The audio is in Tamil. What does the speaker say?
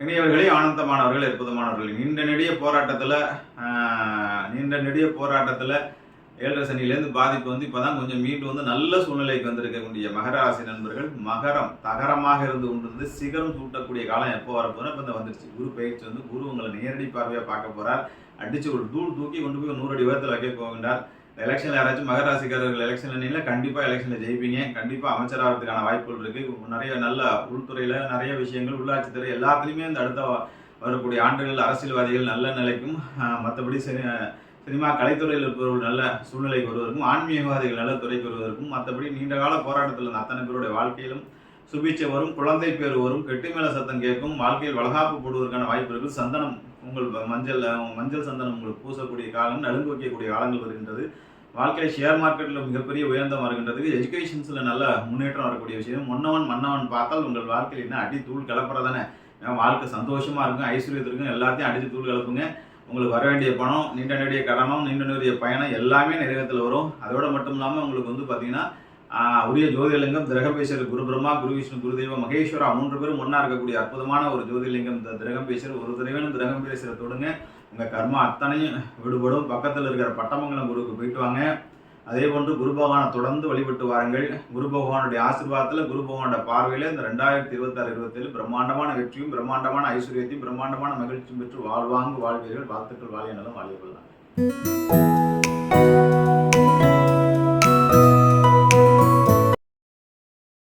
இனியவர்களே, ஆனந்தமானவர்கள், அற்புதமானவர்கள். நீண்ட நெடிய போராட்டத்தில் 7.5 சனியிலேருந்து பாதிப்பு இப்போதான் கொஞ்சம் மீண்டு நல்ல சூழ்நிலைக்கு வந்திருக்கக்கூடிய மகர ராசி நண்பர்கள். மகரம் தகரமாக இருந்து கொண்டிருந்து சிகரம் சூட்டக்கூடிய காலம் எப்போ வரப்போறோம்? இப்போ வந்துருச்சு. குரு பயிற்சி குரு உங்களை நேரடி பார்வையாக பார்க்க போறார். அடிச்சு ஒரு தூள் தூக்கி கொண்டு போய் 100 அடி உயரத்தில் வைக்க போகின்றார். எலெக்ஷன்ல யாராச்சும் மகர ராசிக்காரர்கள் எலெக்ஷன்ல நீங்க கண்டிப்பா எலெக்ஷன்ல ஜெயிப்பீங்க. கண்டிப்பா அமைச்சராகிறதுக்கான வாய்ப்புகள் இருக்கு. நிறைய நல்ல உள்துறையில நிறைய விஷயங்கள், உள்ளாட்சித்துறை எல்லாத்துலயுமே இந்த அடுத்த வரக்கூடிய ஆண்டுகள் அரசியல்வாதிகள் நல்ல நிலைக்கும், மற்றபடி சினிமா கலைத்துறையில் இருப்பவர்கள் நல்ல சூழ்நிலைக்கு வருவதற்கும், ஆன்மீகவாதிகள் நல்ல துறைக்கு வருவதற்கும், மற்றபடி நீண்டகால போராட்டத்தில் அத்தனை பேருடைய வாழ்க்கையிலும் சுபிச்சை வரும், குழந்தை பேர் வரும், கெட்டி மேல சத்தம் கேட்கும், வாழ்க்கையில் வளகாப்பு போடுவதற்கான வாய்ப்பு இருக்கு. சந்தனம் உங்கள் மஞ்சள் சந்தனம் உங்களுக்கு பூசக்கூடிய காலம், நலுங்கு வைக்கக்கூடிய காலங்கள் வருகின்றது. வாழ்க்கையில் ஷேர் மார்க்கெட்டில் மிகப்பெரிய உயர்ந்தம் வருகின்றது. எஜுகேஷன்ஸில் நல்ல முன்னேற்றம் வரக்கூடிய விஷயம். மன்னவன் பார்த்தால் உங்கள் வாழ்க்கையில் என்ன அடி தூள் கிளப்புறதானே. வாழ்க்கை சந்தோஷமா இருக்கும், ஐஸ்வர்யத்திற்கும் எல்லாத்தையும் அடித்து தூள் கிளப்புங்க. உங்களுக்கு வர வேண்டிய பணம், நீண்ட நெடிய கடனும், நீண்ட நெடிய பயணம் எல்லாமே நிறைவேற்றத்தில் வரும். அதோட மட்டும் இல்லாமல் உங்களுக்கு பார்த்தீங்கன்னா உரிய ஜோதிர்லிங்கம் திரகம்பேஸ்வரர், குரு பிரம்மா, குரு விஷ்ணு, குருதெய்வம், மகேஸ்வரா 3 பேரும் ஒன்றா இருக்கக்கூடிய அற்புதமான ஒரு ஜோதிர்லிங்கம் திரகம்பேஸ்வரர். ஒரு தடவையும் திரகம்பேஸ்வரரை தொடுங்க, உங்கள் கர்மா அத்தனையும் விடுபடும். பக்கத்தில் இருக்கிற பட்டமங்கலம் குருவுக்கு போயிட்டு வாங்க. அதே போன்று குரு பகவானை தொடர்ந்து வழிபட்டு வாருங்கள். குரு பகவானுடைய ஆசீர்வாதத்தில், குரு பகவானுடைய பார்வையில் இந்த 2026-27 பிரம்மாண்டமான வெற்றியும், பிரம்மாண்டமான ஐஸ்வர்யத்தையும், பிரம்மாண்டமான மகிழ்ச்சியும் பெற்று வாழ்வாங்கு வாழ்வீர்கள். வாழ்த்துக்கள். வாழிய நலம், வாழிய கொள்ளலாம்.